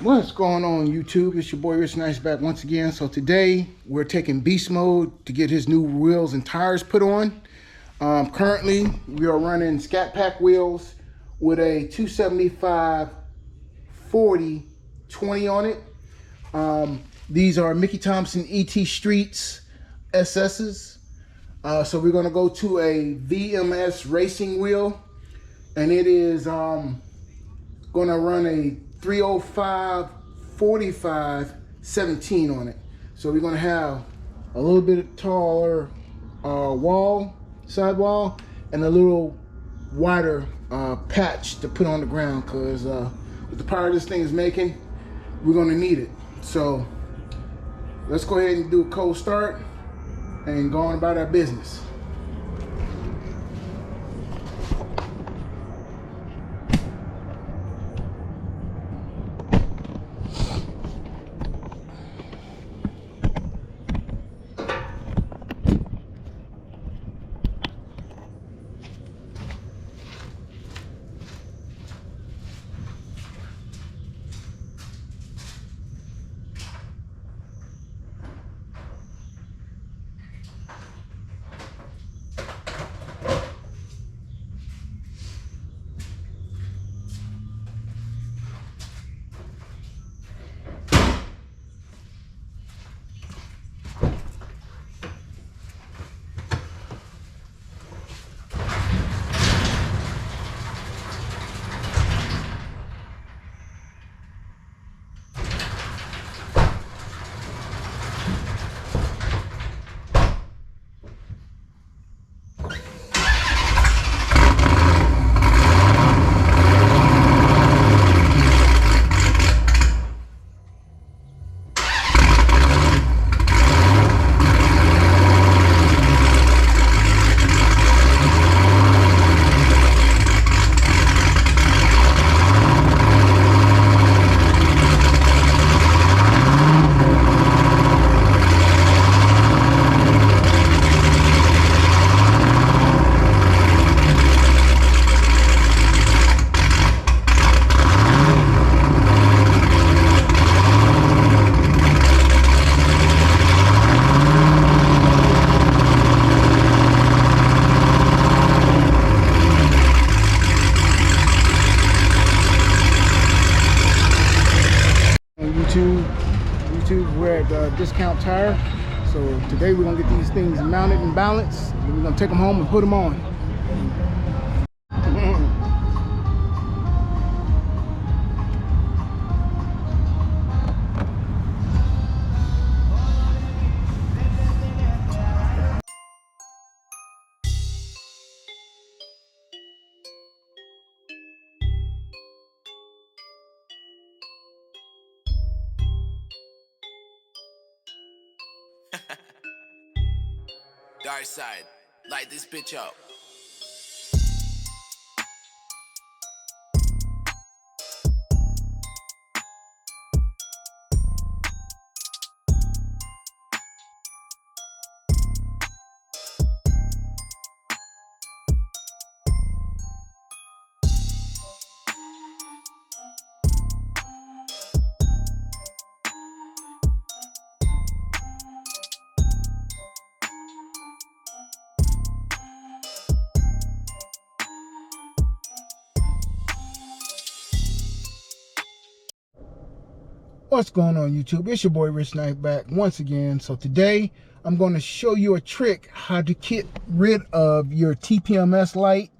What's going on YouTube? It's your boy Rich Nice back once again. So today we're taking beast mode to get his new wheels and tires put on. Currently we are running Scat Pack wheels with a 275 40 20 on it. These are Mickey Thompson ET Streets SS's. So we're going to go to a VMS racing wheel, and it is going to run a 305 45 17 on it. So we're going to have a little bit taller sidewall, and a little wider patch to put on the ground, because with the power this thing is making, we're going to need it. So let's go ahead and do a cold start and go on about our business. YouTube, we're at Discount Tire. So today we're gonna get these things mounted and balanced, and we're gonna take them home and put them on. Dark side, light this bitch up. What's going on YouTube? It's your boy Rich Knight back once again. So today I'm going to show you a trick how to get rid of your TPMS light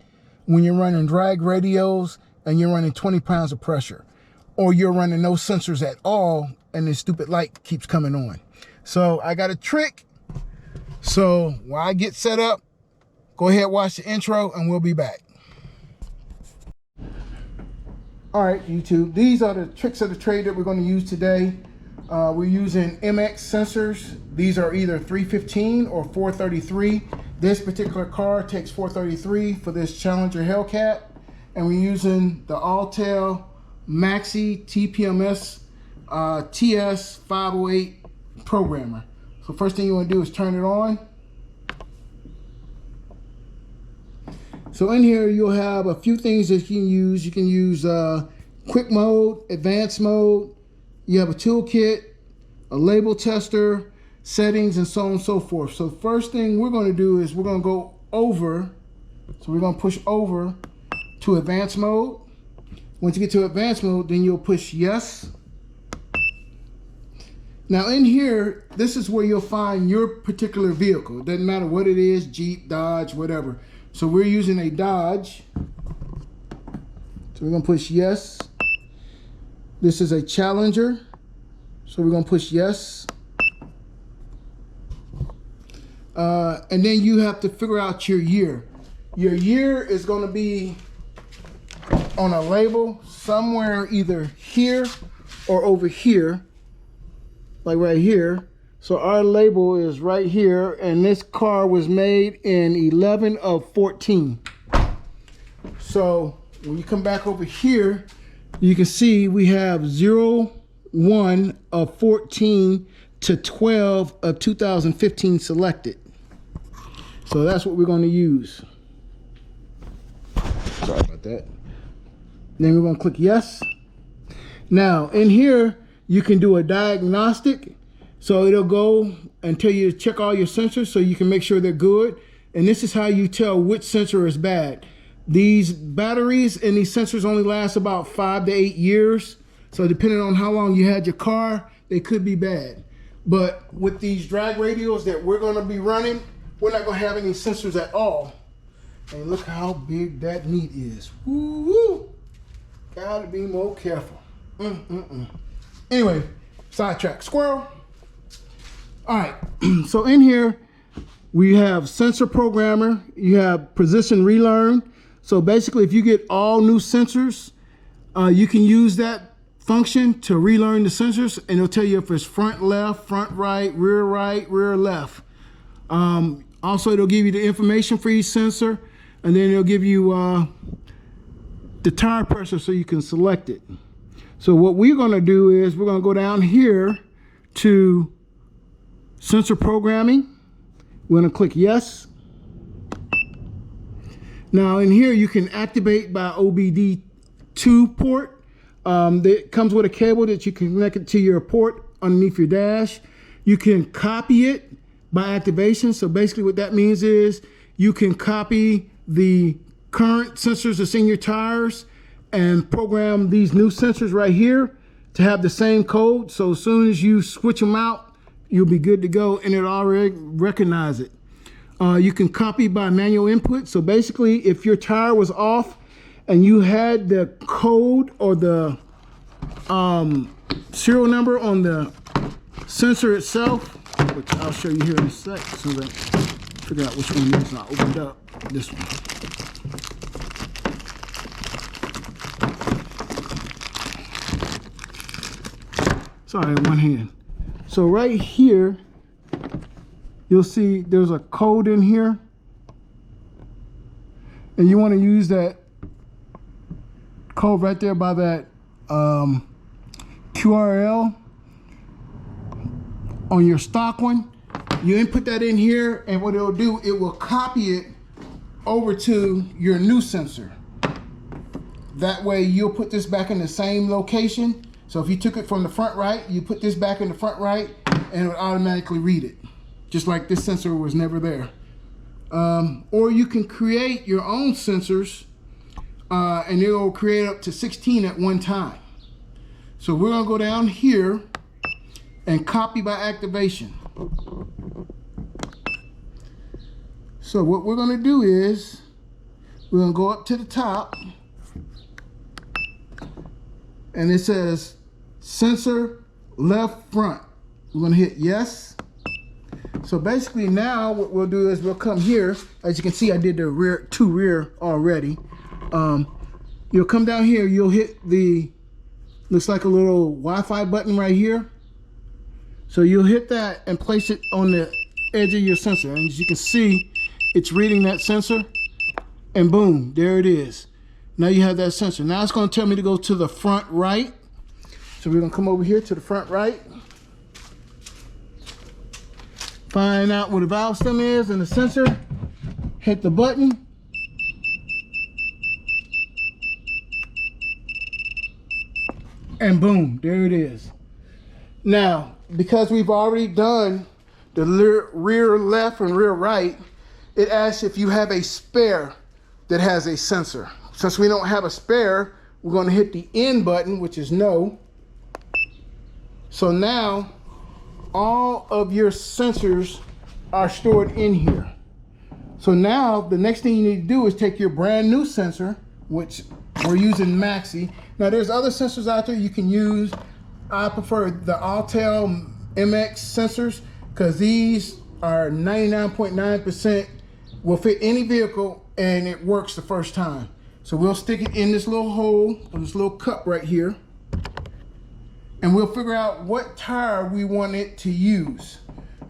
when you're running drag radials and you're running 20 pounds of pressure, or you're running no sensors at all and this stupid light keeps coming on. So I got a trick. So while I get set up, go ahead, watch the intro, and we'll be back. All right, YouTube, these are the tricks of the trade that we're going to use today. We're using MX sensors. These are either 315 or 433. This particular car takes 433 for this Challenger Hellcat. And we're using the Alltel Maxi TPMS TS508 programmer. So first thing you want to do is turn it on. So in here you'll have a few things that you can use. You can use quick mode, advanced mode, you have a toolkit, a label tester, settings, and so on and so forth. So the first thing we're going to do is we're going to go over. So we're going to push over to advanced mode. Once you get to advanced mode, then you'll push yes. Now in here, this is where you'll find your particular vehicle. It doesn't matter what it is, Jeep, Dodge, whatever. So we're using a Dodge. So we're gonna push yes. This is a Challenger. So we're gonna push yes. And then you have to figure out your year. Your year is gonna be on a label somewhere either here or over here. Like right here. So our label is right here, and this car was made in 11 of 14. So when you come back over here, you can see we have 01 of 14 to 12 of 2015 selected. So that's what we're going to use. Sorry about that. Then we're going to click yes. Now in here, you can do a diagnostic, so it'll go and tell you to check all your sensors so you can make sure they're good. And this is how you tell which sensor is bad. These batteries and these sensors only last about 5 to 8 years. So depending on how long you had your car, they could be bad. But with these drag radials that we're gonna be running, we're not gonna have any sensors at all. And look how big that meat is. Woo-woo. Gotta be more careful. Anyway, sidetrack, squirrel. All right, so in here, we have sensor programmer, you have position relearn. So basically, if you get all new sensors, you can use that function to relearn the sensors, and it'll tell you if it's front left, front right, rear left. Also, it'll give you the information for each sensor, and then it'll give you the tire pressure so you can select it. So what we're going to do is we're going to go down here to sensor programming. We're going to click yes. Now in here you can activate by OBD2 port. It comes with a cable that you can connect it to your port underneath your dash. You can copy it by activation. So basically what that means is you can copy the current sensors that's in your tires and program these new sensors right here to have the same code. So as soon as you switch them out, you'll be good to go, and it'll already recognize it. You can copy by manual input. So basically, if your tire was off and you had the code or the serial number on the sensor itself, which I'll show you here in a sec, so that figure out which one it is. And I opened up this one. Sorry, one hand. So right here, you'll see there's a code in here, and you want to use that code right there by that QRL on your stock one. You input that in here, and what it'll do, it will copy it over to your new sensor. That way you'll put this back in the same location. So if you took it from the front right, you put this back in the front right, and it would automatically read it, just like this sensor was never there. Or you can create your own sensors, and it will create up to 16 at one time. So we're gonna go down here and copy by activation. So what we're gonna do is, we're gonna go up to the top, and it says sensor left front. We're gonna hit yes. So basically now what we'll do is we'll come here. As you can see, I did the rear already. You'll come down here, you'll hit the, looks like a little Wi-Fi button right here. So you'll hit that and place it on the edge of your sensor. And as you can see, it's reading that sensor, and boom, there it is. Now you have that sensor. Now it's gonna tell me to go to the front right. So we're gonna come over here to the front right. Find out where the valve stem is and the sensor. Hit the button. And boom, there it is. Now, because we've already done the rear left and rear right, it asks if you have a spare that has a sensor. Since we don't have a spare, we're going to hit the N button, which is no. So now all of your sensors are stored in here. So now the next thing you need to do is take your brand new sensor, which we're using Maxi. Now there's other sensors out there you can use. I prefer the Autel MX sensors because these are 99.9% will fit any vehicle and it works the first time. So we'll stick it in this little hole, or this little cup right here, and we'll figure out what tire we want it to use.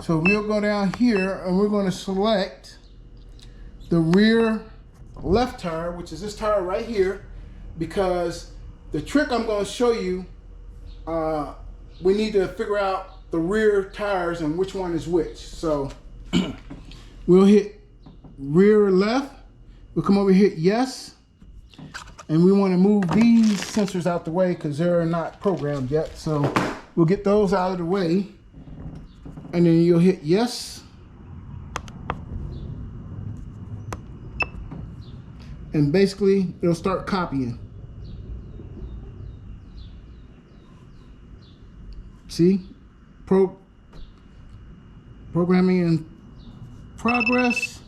So we'll go down here and we're going to select the rear left tire, which is this tire right here, because the trick I'm going to show you, we need to figure out the rear tires and which one is which. So we'll hit rear left, we'll come over here, hit yes, and we want to move these sensors out the way because they're not programmed yet. So we'll get those out of the way, and then you'll hit yes, and basically it'll start copying. See, programming in progress.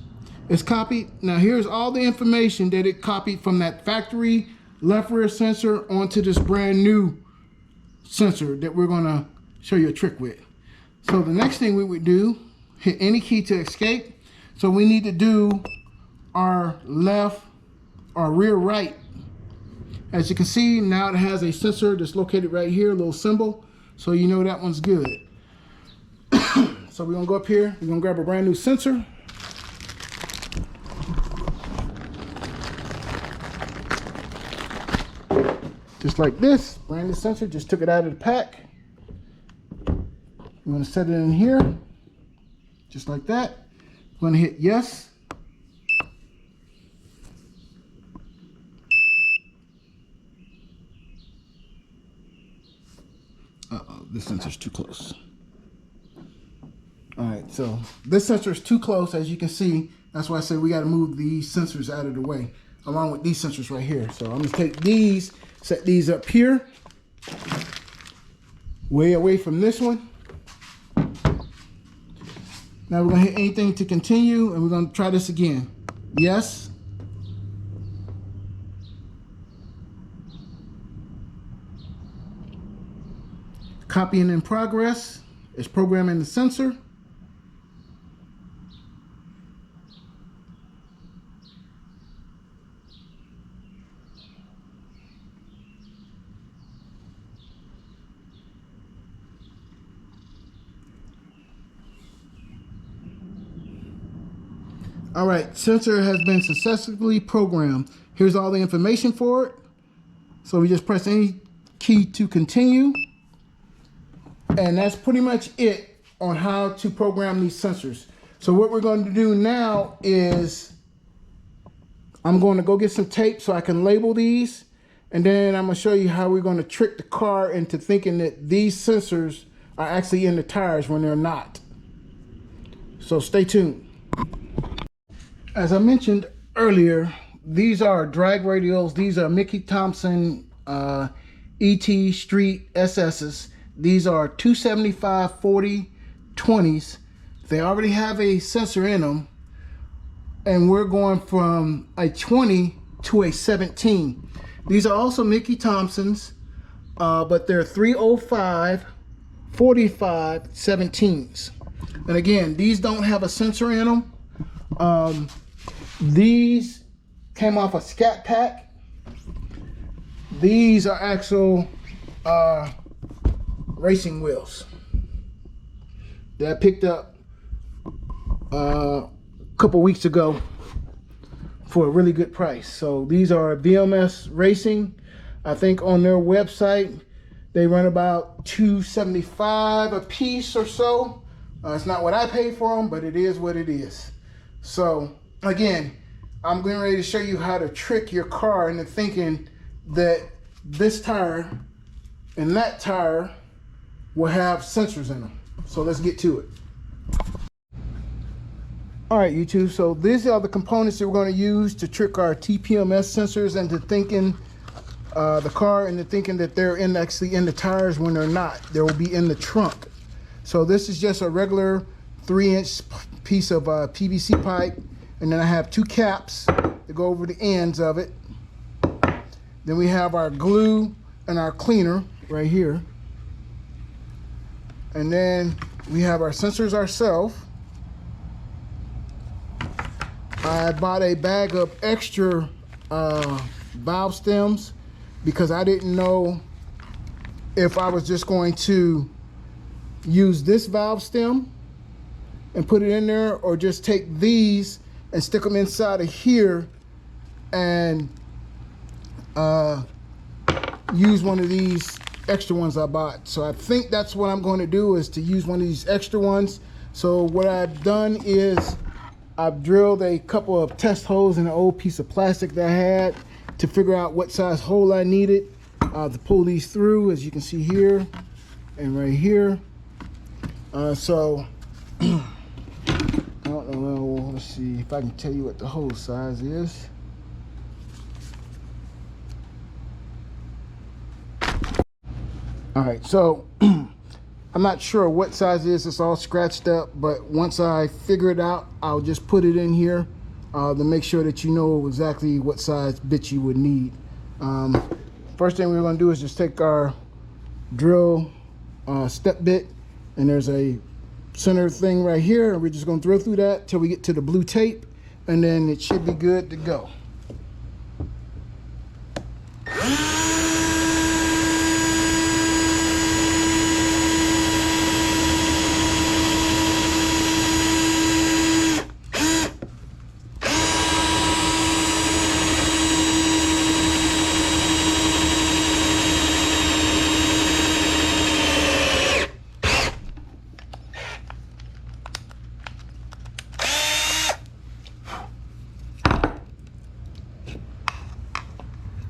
It's copied. Now here's all the information that it copied from that factory left rear sensor onto this brand new sensor that we're gonna show you a trick with. So the next thing we would do, hit any key to escape. So we need to do our left, our rear right. As you can see, now it has a sensor that's located right here, a little symbol. So you know that one's good. So we're gonna go up here, we're gonna grab a brand new sensor. Just like this, brand new sensor, just took it out of the pack. We're gonna set it in here, just like that. We're gonna hit yes. Uh-oh, this sensor's too close. All right, so this sensor is too close, as you can see. That's why I said we gotta move these sensors out of the way, along with these sensors right here. So I'm gonna take these, set these up here, way away from this one. Now we're gonna hit anything to continue, and we're gonna try this again. Yes. Copying in progress. It's programming the sensor. All right, sensor has been successfully programmed. Here's all the information for it. So we just press any key to continue. And that's pretty much it on how to program these sensors. So what we're going to do now is I'm going to go get some tape so I can label these. And then I'm going to show you how we're going to trick the car into thinking that these sensors are actually in the tires when they're not. So stay tuned. As I mentioned earlier, these are drag radials. These are Mickey Thompson ET Street SS's. These are 275/40/20s. They already have a sensor in them, and we're going from a 20 to a 17. These are also Mickey Thompson's, but they're 305/45/17s. And again, these don't have a sensor in them. These came off a Scat Pack. These are actual racing wheels that I picked up a couple weeks ago for a really good price. So these are VMS Racing. I think on their website they run about $275 a piece or so. It's not what I paid for them, but it is what it is. So again, I'm getting ready to show you how to trick your car into thinking that this tire and that tire will have sensors in them. So let's get to it. All right, YouTube, so these are the components that we're going to use to trick our TPMS sensors into thinking the car into thinking that they're actually in the tires when they're not. They will be in the trunk. So this is just a regular 3-inch piece of PVC pipe, and then I have 2 caps that go over the ends of it. Then we have our glue and our cleaner right here. And then we have our sensors ourselves. I bought a bag of extra valve stems because I didn't know if I was just going to use this valve stem and put it in there, or just take these and stick them inside of here and use one of these extra ones I bought. So I think that's what I'm going to do, is to use one of these extra ones. So what I've done is I've drilled a couple of test holes in an old piece of plastic that I had to figure out what size hole I needed to pull these through, as you can see here and right here. So I don't know, let's see if I can tell you what the hole size is. All right, so I'm not sure what size it is. It's all scratched up, but once I figure it out, I'll just put it in here to make sure that you know exactly what size bit you would need. First thing we're going to do is just take our drill step bit, and there's a center thing right here, and we're just going to drill through that till we get to the blue tape, and then it should be good to go.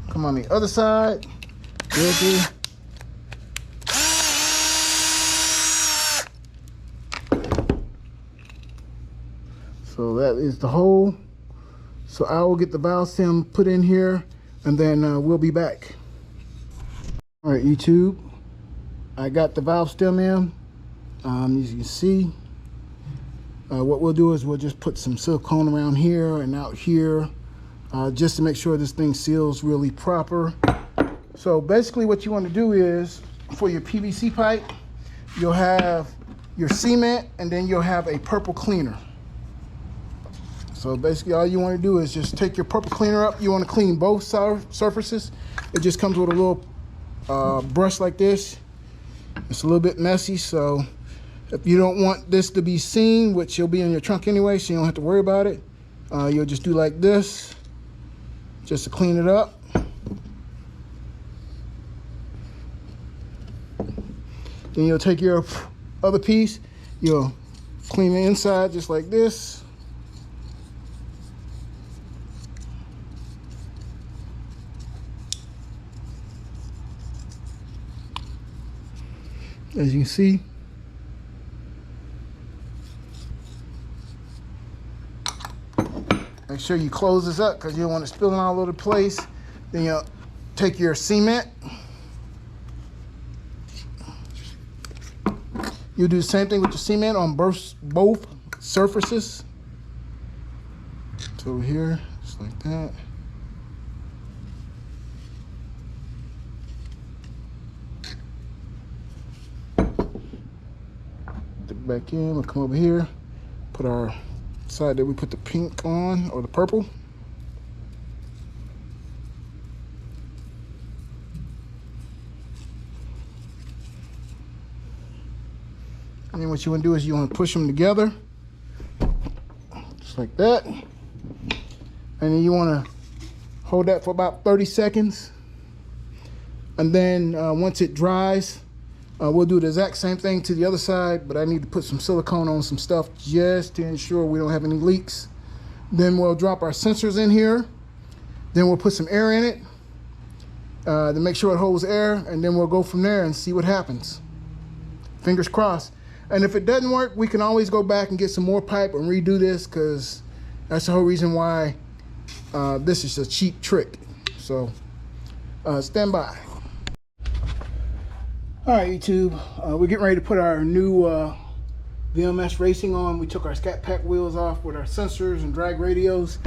Come on the other side. Guilty. So that is the hole. So I will get the valve stem put in here, and then we'll be back. All right, YouTube, I got the valve stem in. As you can see, what we'll do is we'll just put some silicone around here and out here, just to make sure this thing seals really proper. So basically what you want to do is, for your PVC pipe, you'll have your cement, and then you'll have a purple cleaner. So basically all you want to do is just take your purple cleaner up. You want to clean both surfaces. It just comes with a little brush like this. It's a little bit messy, so if you don't want this to be seen, which will be in your trunk anyway, so you don't have to worry about it, you'll just do like this, just to clean it up. Then you'll take your other piece, you'll clean the inside just like this. As you can see, make sure you close this up because you don't want it spilling all over the place. Then you'll take your cement. You'll do the same thing with the cement on both surfaces. So over here, just like that. Back in, we'll come over here, put our side that we put the pink on, or the purple. And then what you want to do is you want to push them together, just like that. And then you want to hold that for about 30 seconds. And then once it dries, we'll do the exact same thing to the other side, but I need to put some silicone on some stuff just to ensure we don't have any leaks. Then we'll drop our sensors in here. Then we'll put some air in it to make sure it holds air, and then we'll go from there and see what happens. fingers crossed. And if it doesn't work, we can always go back and get some more pipe and redo this, because that's the whole reason why this is a cheap trick. So stand by. All right, YouTube, we're getting ready to put our new VMS Racing on. We took our Scat Pack wheels off with our sensors and drag radials.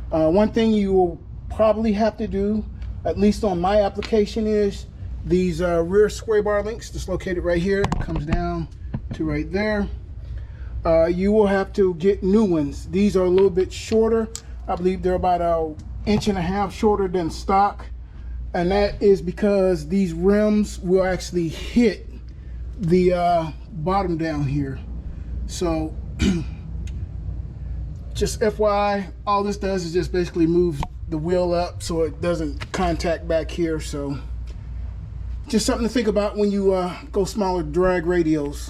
One thing you will probably have to do, at least on my application, is these rear sway bar links that's located right here, comes down to right there. You will have to get new ones. These are a little bit shorter. I believe they're about an inch and a half shorter than stock, and that is because these rims will actually hit the bottom down here. So just FYI, all this does is just basically move the wheel up so it doesn't contact back here. So just something to think about when you go smaller drag radials.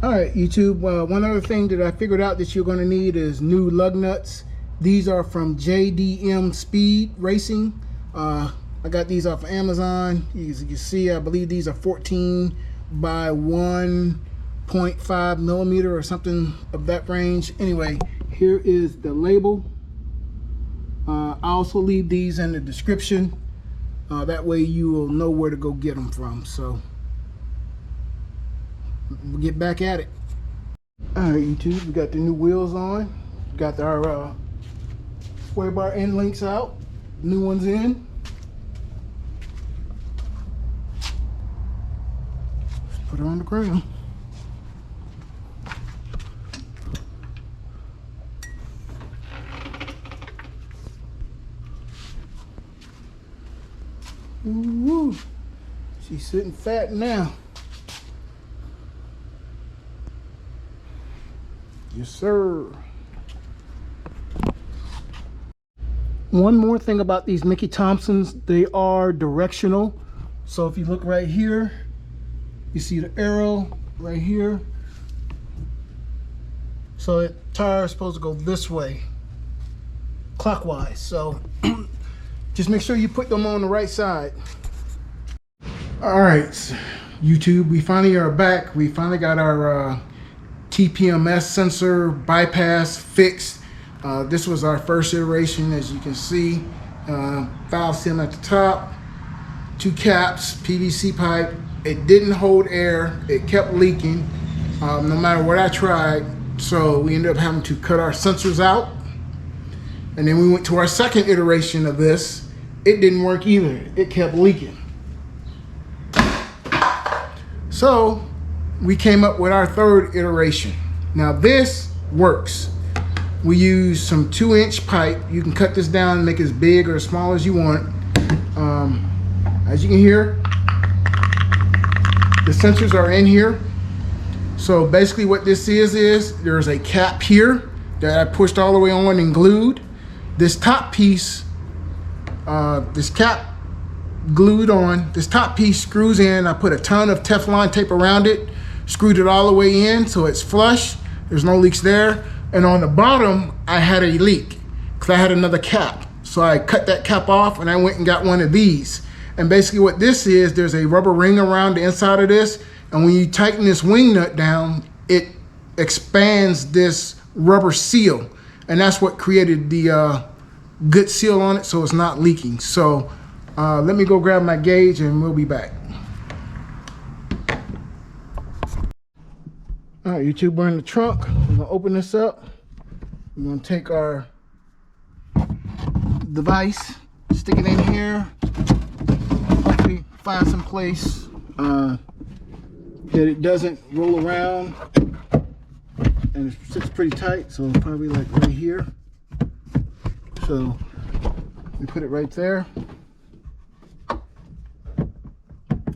All right, YouTube, one other thing that I figured out that you're going to need is new lug nuts. These are from JDM Speed Racing. I got these off of Amazon. As you can see, I believe these are 14 by 1.5 millimeter or something of that range. Anyway, here is the label. I'll also leave these in the description. That way you will know where to go get them from. So we'll get back at it. All right, YouTube, we got the new wheels on. Got our sway bar end links out. New ones in. Let's put her on the ground. Ooh, she's sitting fat now. Yes, sir. One more thing about these Mickey Thompsons, they are directional. So if you look right here, you see the arrow right here. So the tire is supposed to go this way, clockwise. So just make sure you put them on the right side. All right, YouTube, we finally are back. We finally got our TPMS sensor bypass fixed. This was our first iteration, as you can see. Valve stem at the top, 2 caps, PVC pipe. It didn't hold air. It kept leaking no matter what I tried. So we ended up having to cut our sensors out. And then we went to our second iteration of this. It didn't work either. It kept leaking. So we came up with our third iteration. Now this works. We use some 2-inch pipe. You can cut this down and make it as big or as small as you want. As you can hear, the sensors are in here. So basically what this is there's a cap here that I pushed all the way on and glued. This top piece, this cap glued on, this top piece screws in. I put a ton of Teflon tape around it, screwed it all the way in so it's flush. There's no leaks there. And on the bottom, I had a leak because I had another cap. So I cut that cap off and I went and got one of these. And basically what this is, there's a rubber ring around the inside of this. And when you tighten this wing nut down, it expands this rubber seal. And that's what created the good seal on it, so it's not leaking. So let me go grab my gauge and we'll be back. All right, YouTube, we're in the trunk. We're gonna open this up. We're gonna take our device, stick it in here, hopefully find some place that it doesn't roll around, and it sits pretty tight, so probably like right here. So we put it right there.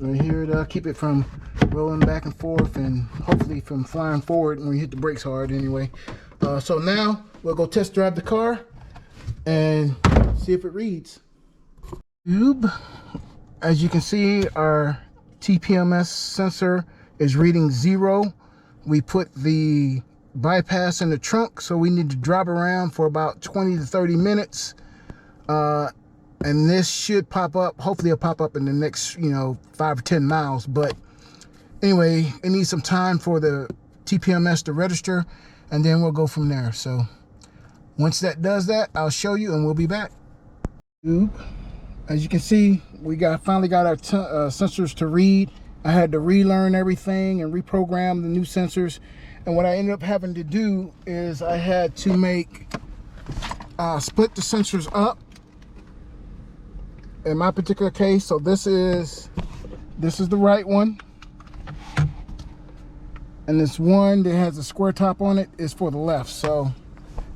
Right here to keep it from rolling back and forth, and hopefully from flying forward when we hit the brakes hard anyway. So now we'll go test drive the car and see if it reads. As you can see, our TPMS sensor is reading 0. We put the bypass in the trunk, so we need to drive around for about 20 to 30 minutes. And this should pop up. Hopefully it'll pop up in the next, 5 or 10 miles. But Anyway, it needs some time for the TPMS to register, and then we'll go from there. So once that does that, I'll show you and we'll be back. As you can see, we finally got our sensors to read. I had to relearn everything and reprogram the new sensors. And what I ended up having to do is I had to split the sensors up. In my particular case, so this is the right one. And this one that has a square top on it is for the left. So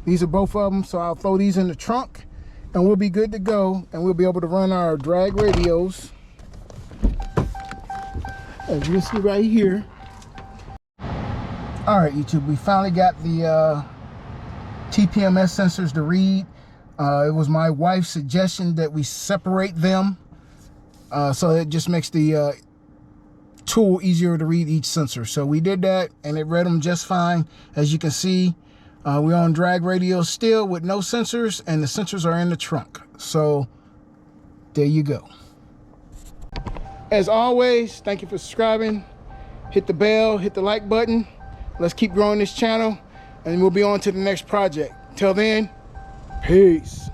these are both of them. So I'll throw these in the trunk and we'll be good to go. And we'll be able to run our drag radios. As you can see right here. All right, YouTube, we finally got the TPMS sensors to read. It was my wife's suggestion that we separate them. So it just makes the tool easier to read each sensor. So we did that and it read them just fine. As you can see, we're on drag radios still with no sensors, and the sensors are in the trunk. So there you go. As always, thank you for subscribing. Hit the bell, hit the like button. Let's keep growing this channel and we'll be on to the next project. Till then, peace.